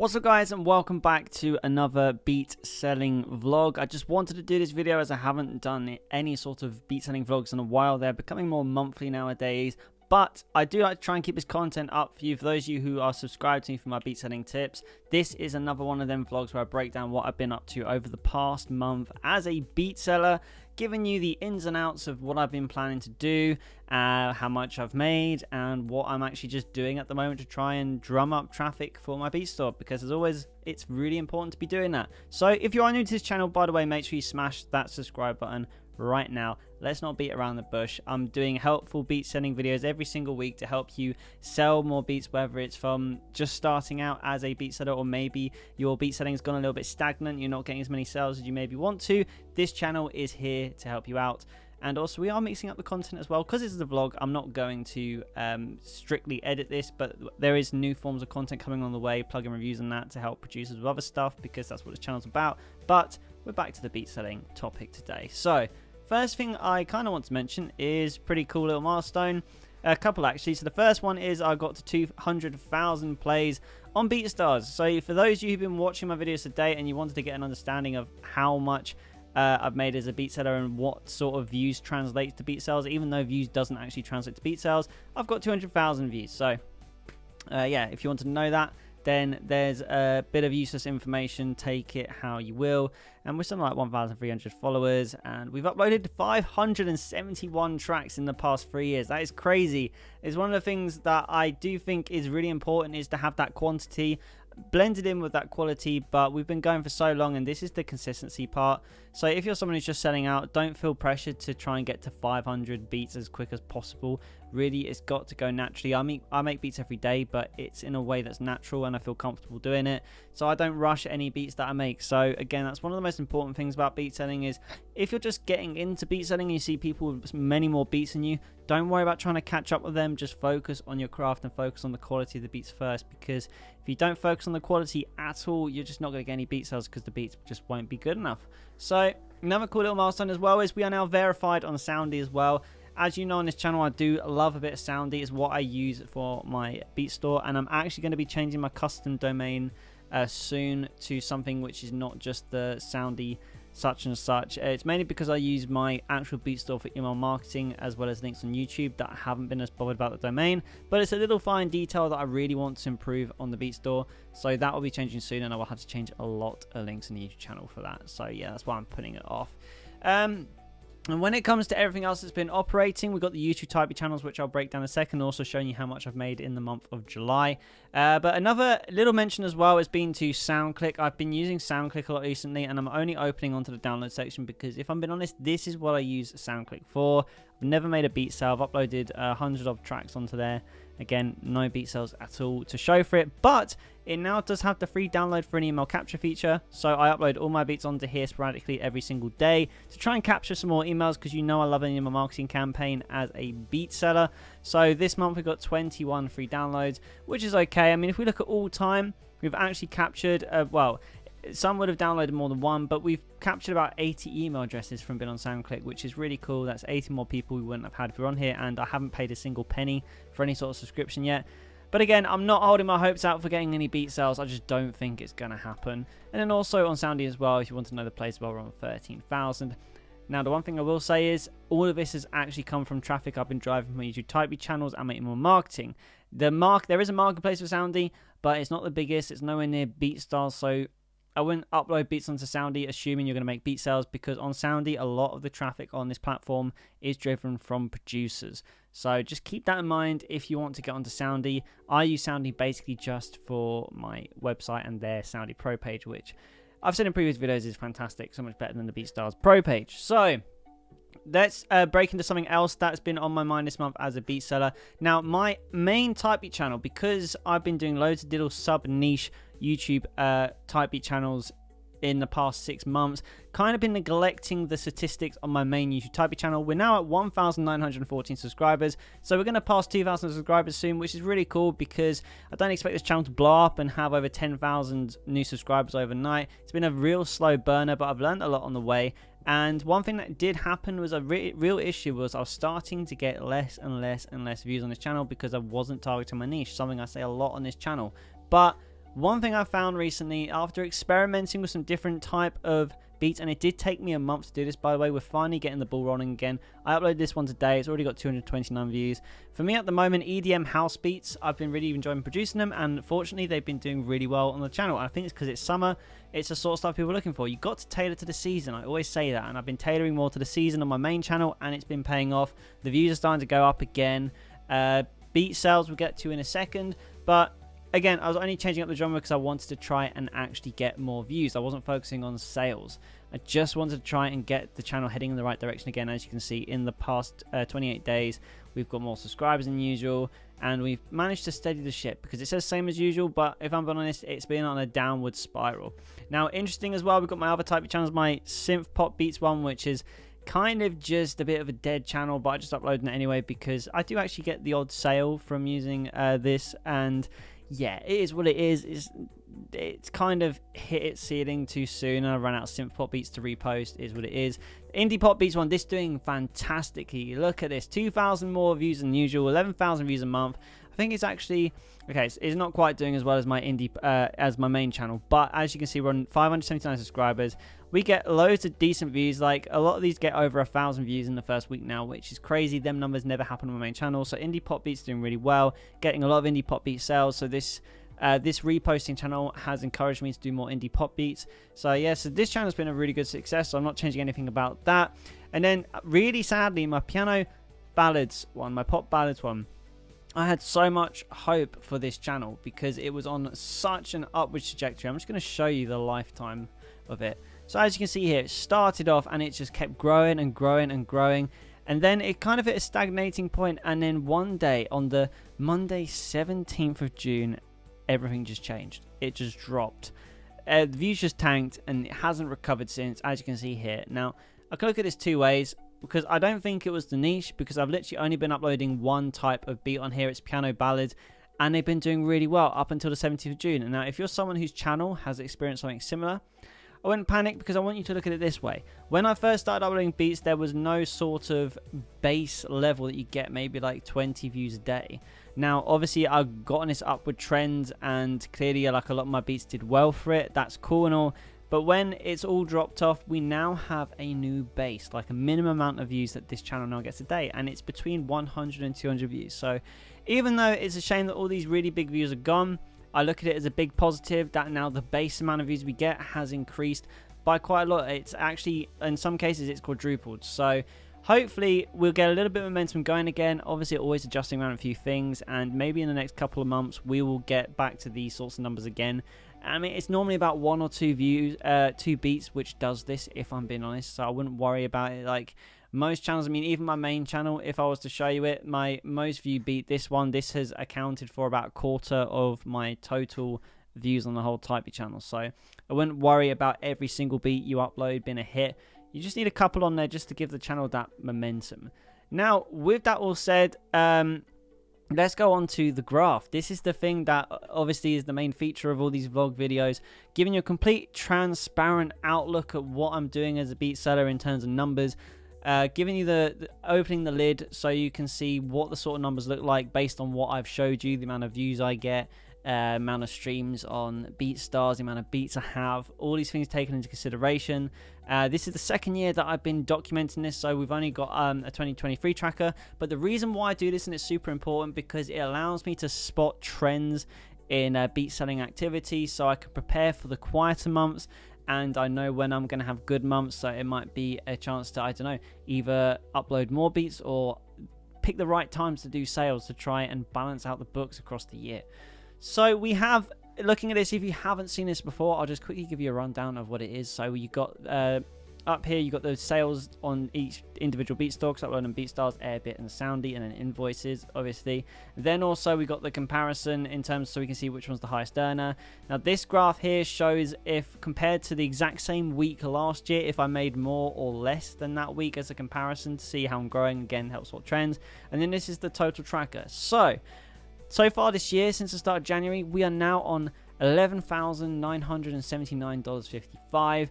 What's up guys, and welcome back to another beat selling vlog. I just wanted to do this video as I haven't done any sort of beat selling vlogs in a while. They're becoming more monthly nowadays, but I do like to try and keep this content up for you. For those of you who are subscribed to me for my beat selling tips, this is another one of them vlogs where I break down what I've been up to over the past month as a beat seller, giving you the ins and outs of what I've been planning to do, how much I've made, and what I'm actually just doing at the moment to try and drum up traffic for my beat store, because as always, it's really important to be doing that. So if you are new to this channel, by the way, make sure you smash that subscribe button right now. Let's not beat around the bush. I'm doing helpful beat selling videos every single week to help you sell more beats, whether it's from just starting out as a beat seller, or maybe your beat selling has gone a little bit stagnant, you're not getting as many sales as you maybe want to. This channel is here to help you out. And also, we are mixing up the content as well. Because this is a vlog, I'm not going to strictly edit this, but there is new forms of content coming on the way, plugin reviews and that, to help producers with other stuff, because that's what this channel's about. But we're back to the beat selling topic today. So first thing I kind of want to mention is pretty cool little milestone. A couple actually. So the first one is I got to 200,000 plays on BeatStars. So for those of you who've been watching my videos today and you wanted to get an understanding of how much I've made as a beat seller and what sort of views translates to beat sales, even though views doesn't actually translate to beat sales, I've got 200,000 views. So yeah, if you want to know that, then there's a bit of useless information, take it how you will. And we're something like 1,300 followers, and we've uploaded 571 tracks in the past 3 years. That is crazy. It's one of the things that I do think is really important, is to have that quantity blended in with that quality. But we've been going for so long, and this is the consistency part. So if you're someone who's just selling out, don't feel pressured to try and get to 500 beats as quick as possible. Really, it's got to go naturally. I make beats every day, but it's in a way that's natural and I feel comfortable doing it. So I don't rush any beats that I make. So again, that's one of the most important things about beat selling, is if you're just getting into beat selling and you see people with many more beats than you, don't worry about trying to catch up with them. Just focus on your craft and focus on the quality of the beats first, because if you don't focus on the quality at all, you're just not going to get any beat sales, because the beats just won't be good enough. So another cool little milestone as well is we are now verified on Soundy as well. As you know, on this channel, I do love a bit of Soundy. It's what I use for my beat store, and I'm actually going to be changing my custom domain soon to something which is not just the Soundy such and such. It's mainly because I use my actual beat store for email marketing, as well as links on YouTube, that I haven't been as bothered about the domain. But it's a little fine detail that I really want to improve on the beat store, so that will be changing soon, and I will have to change a lot of links in the YouTube channel for that. So yeah, that's why I'm putting it off. And when it comes to everything else that's been operating, we've got the YouTube type channels, which I'll break down in a second, also showing you how much I've made in the month of July. But another little mention as well has been to SoundClick. I've been using SoundClick a lot recently, and I'm only opening onto the download section because, if I'm being honest, this is what I use SoundClick for. I've never made a beat sale. I've uploaded hundreds of tracks onto there. Again, no beat sales at all to show for it, but it now does have the free download for an email capture feature. So I upload all my beats onto here sporadically every single day to try and capture some more emails, because you know I love an email marketing campaign as a beat seller. So this month we've got 21 free downloads, which is okay. I mean, if we look at all time, we've actually captured, well, some would have downloaded more than one, but we've captured about 80 email addresses from being on SoundClick, which is really cool. That's 80 more people we wouldn't have had if we were on here, and I haven't paid a single penny for any sort of subscription yet. But again, I'm not holding my hopes out for getting any beat sales. I just don't think it's going to happen. And then also on Soundy as well, if you want to know the plays, well, we're on 13,000. Now, the one thing I will say is all of this has actually come from traffic I've been driving from my YouTube type channels and my email marketing. There is a marketplace for Soundy, but it's not the biggest. It's nowhere near BeatStars, so I wouldn't upload beats onto Soundy assuming you're going to make beat sales, because on Soundy, a lot of the traffic on this platform is driven from producers. So just keep that in mind if you want to get onto Soundy. I use Soundy basically just for my website and their Soundy Pro page, which I've said in previous videos is fantastic, so much better than the BeatStars Pro page. So let's break into something else that's been on my mind this month as a beat seller. Now, my main type beat channel, because I've been doing loads of little sub-niche YouTube type beat channels in the past 6 months, kind of been neglecting the statistics on my main YouTube type beat channel. We're now at 1,914 subscribers, so we're going to pass 2,000 subscribers soon, which is really cool, because I don't expect this channel to blow up and have over 10,000 new subscribers overnight. It's been a real slow burner, but I've learned a lot on the way. And one thing that did happen was a real issue was I was starting to get less and less views on this channel, because I wasn't targeting my niche, something I say a lot on this channel. But One thing I found recently, after experimenting with some different type of beats, and it did take me a month to do this, by the way, we're finally getting the ball rolling again. I uploaded this one today. It's already got 229 views. For me at the moment, EDM house beats, I've been really enjoying producing them, and fortunately they've been doing really well on the channel. I think it's because it's summer. It's the sort of stuff people are looking for. You've got to tailor to the season. I always say that, and I've been tailoring more to the season on my main channel, and it's been paying off. The views are starting to go up again. Beat sales we'll get to in a second, but again, I was only changing up the genre because I wanted to try and actually get more views. I wasn't focusing on sales. I just wanted to try and get the channel heading in the right direction again. As you can see, in the past 28 days, we've got more subscribers than usual, and we've managed to steady the ship because it says same as usual, but if I'm being honest, it's been on a downward spiral. Now, interesting as well, we've got my other type of channels, my synth pop beats one, which is kind of just a bit of a dead channel, but I just uploaded it anyway because I do actually get the odd sale from using this, and yeah, it is what it is. It's kind of hit its ceiling too soon, and I ran out of synth pop beats to repost. Is what it is. Indie pop beats one, this doing fantastically. Look at this, 2,000 more views than usual, 11,000 views a month. I think it's actually okay. It's not quite doing as well as my indie as my main channel, but as you can see, we're on 579 subscribers. We get loads of decent views. Like a lot of these get over 1,000 views in the first week now, which is crazy. Them numbers never happen on my main channel. So indie pop beats doing really well, getting a lot of indie pop beat sales. So this reposting channel has encouraged me to do more indie pop beats. So yeah, so this channel has been a really good success. So I'm not changing anything about that. And then really sadly, my piano ballads one, my pop ballads one, I had so much hope for this channel because it was on such an upward trajectory. I'm just going to show you the lifetime of it. So as you can see here, it started off and it just kept growing and growing and growing. And then it kind of hit a stagnating point. And then one day, on the Monday 17th of June, everything just changed. It just dropped. The views just tanked and it hasn't recovered since, as you can see here. Now, I can look at this two ways, because I don't think it was the niche, because I've literally only been uploading one type of beat on here. It's piano ballads, and they've been doing really well up until the 17th of June. And now, if you're someone whose channel has experienced something similar, I wouldn't panic, because I want you to look at it this way. When I first started uploading beats, there was no sort of base level that you get, maybe like 20 views a day. Now, obviously, I've gotten this upward trend, and clearly, like a lot of my beats did well for it. That's cool and all. But when it's all dropped off, we now have a new base, like a minimum amount of views that this channel now gets a day, and it's between 100 and 200 views. So even though it's a shame that all these really big views are gone, I look at it as a big positive that now the base amount of views we get has increased by quite a lot. It's actually, in some cases, it's quadrupled. So hopefully we'll get a little bit of momentum going again. Obviously, always adjusting around a few things, and maybe in the next couple of months we will get back to these sorts of numbers again. I mean, it's normally about 1 or 2 views, 2 beats, which does this, if I'm being honest. So I wouldn't worry about it. Like most channels, I mean, even my main channel, if I was to show you it, my most viewed beat, this one, this has accounted for about a quarter of my total views on the whole type of channel. So I wouldn't worry about every single beat you upload being a hit. You just need a couple on there just to give the channel that momentum. Now, with that all said, let's go on to the graph. This is the thing that obviously is the main feature of all these vlog videos, giving you a complete transparent outlook at what I'm doing as a beat seller in terms of numbers, giving you the opening the lid so you can see what the sort of numbers look like based on what I've showed you, the amount of views I get, amount of streams on BeatStars, the amount of beats I have, all these things taken into consideration. This is the second year that I've been documenting this, so we've only got a 2023 tracker. But the reason why I do this, and it's super important, because it allows me to spot trends in beat selling activity, so I can prepare for the quieter months, and I know when I'm going to have good months. So it might be a chance to, I don't know, either upload more beats or pick the right times to do sales to try and balance out the books across the year. So we have, looking at this, if you haven't seen this before, I'll just quickly give you a rundown of what it is. So you got up here, you got the sales on each individual beat store, because I upload on BeatStars, Airbit, and Soundy, and then invoices, obviously. Then also we got the comparison in terms, so we can see which one's the highest earner. Now this graph here shows if compared to the exact same week last year, if I made more or less than that week as a comparison to see how I'm growing. Again, helps sort trends. And then this is the total tracker. So far this year, since the start of January, we are now on $11,979.55,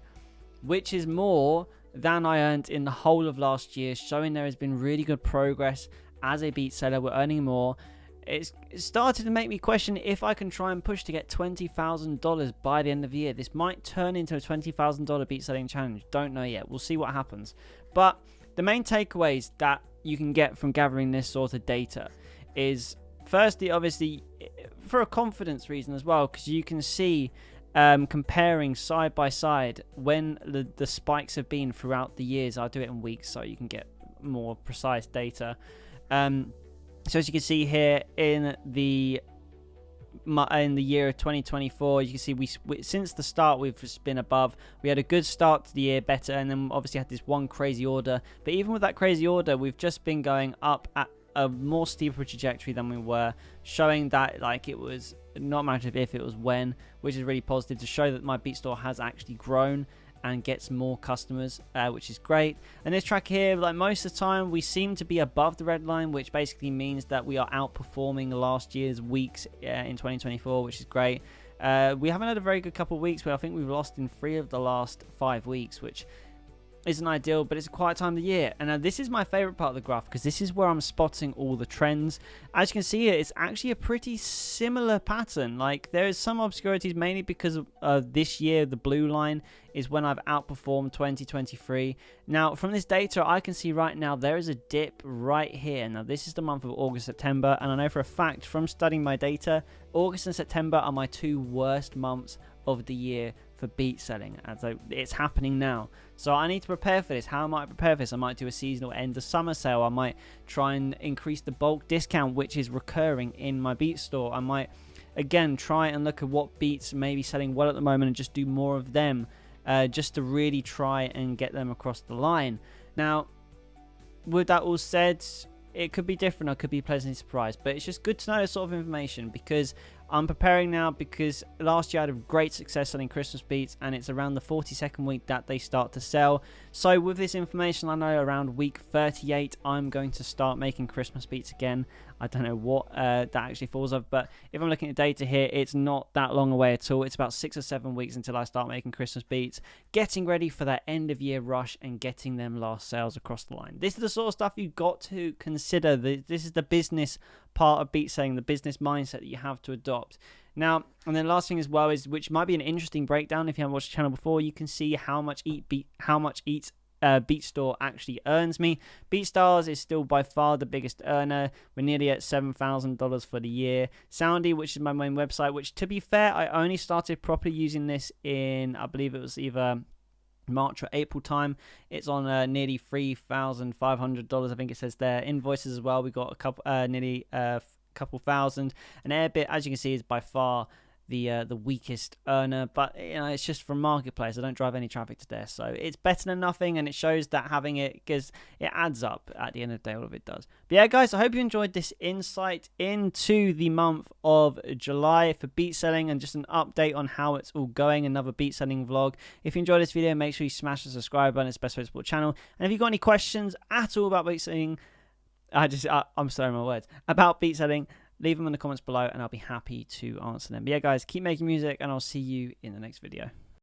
which is more than I earned in the whole of last year, showing there has been really good progress as a beat seller. We're earning more. it started to make me question if I can try and push to get $20,000 by the end of the year. This might turn into a $20,000 beat selling challenge. Don't know yet. We'll see what happens. But the main takeaways that you can get from gathering this sort of data is, firstly, obviously, for a confidence reason as well, because you can see comparing side by side when the spikes have been throughout the years. I'll do it in weeks so you can get more precise data. So as you can see here in the year of 2024, you can see we since the start we've just been above. We had a good start to the year, better, and then obviously had this one crazy order. But even with that crazy order, we've just been going up at a more steeper trajectory than we were, showing that like it was not a matter of if, it was when, which is really positive to show that my beat store has actually grown and gets more customers, which is great. And this track here, like most of the time, we seem to be above the red line, which basically means that we are outperforming last year's weeks in 2024, which is great. We haven't had a very good couple of weeks, but I think we've lost in 3 of the last 5 weeks, which isn't ideal, but it's a quiet time of the year. And this is my favorite part of the graph, because this is where I'm spotting all the trends. As you can see here, it's actually a pretty similar pattern. Like, there is some obscurities, mainly because of this year, the blue line is when I've outperformed 2023. Now, from this data, I can see right now there is a dip right here. Now, this is the month of August, September, and I know for a fact from studying my data, August and September are my 2 worst months of the year for beat selling, and so it's happening now. So I need to prepare for this. How might I prepare for this? I might do a seasonal end of summer sale. I might try and increase the bulk discount, which is recurring in my beat store. I might again try and look at what beats may be selling well at the moment and just do more of them, just to really try and get them across the line. Now, with that all said, it could be different. I could be pleasantly surprised, but it's just good to know this sort of information, because I'm preparing now, because last year I had a great success selling Christmas beats, and it's around the 42nd week that they start to sell. So with this information, I know around week 38 I'm going to start making Christmas beats again. I don't know what that actually falls of, but if I'm looking at data here, it's not that long away at all. It's about 6 or 7 weeks until I start making Christmas beats, getting ready for that end of year rush and getting them last sales across the line. This is the sort of stuff you've got to consider. This is the business part of beat selling, the business mindset that you have to adopt. Now, and then last thing as well is, which might be an interesting breakdown if you haven't watched the channel before, you can see how much Beat Store actually earns me. BeatStars is still by far the biggest earner. We're nearly at $7,000 for the year. Soundy, which is my main website, which to be fair, I only started properly using this in, I believe it was either March or April time. It's on nearly $3,500. I think it says there. Invoices as well. We got a couple, nearly couple thousand. And Airbit, as you can see, is by far the weakest earner, but you know, it's just from marketplace. I don't drive any traffic to there, so it's better than nothing, and it shows that having it, because it adds up at the end of the day, all of it does. But yeah, guys, I hope you enjoyed this insight into the month of July for beat selling, and just an update on how it's all going. Another beat selling vlog. If you enjoyed this video, make sure you smash the subscribe button. It's the best way to support the channel. And if you've got any questions at all about beat selling, I'm sorry, my words, about beat selling, leave them in the comments below and I'll be happy to answer them. But yeah, guys, keep making music, and I'll see you in the next video.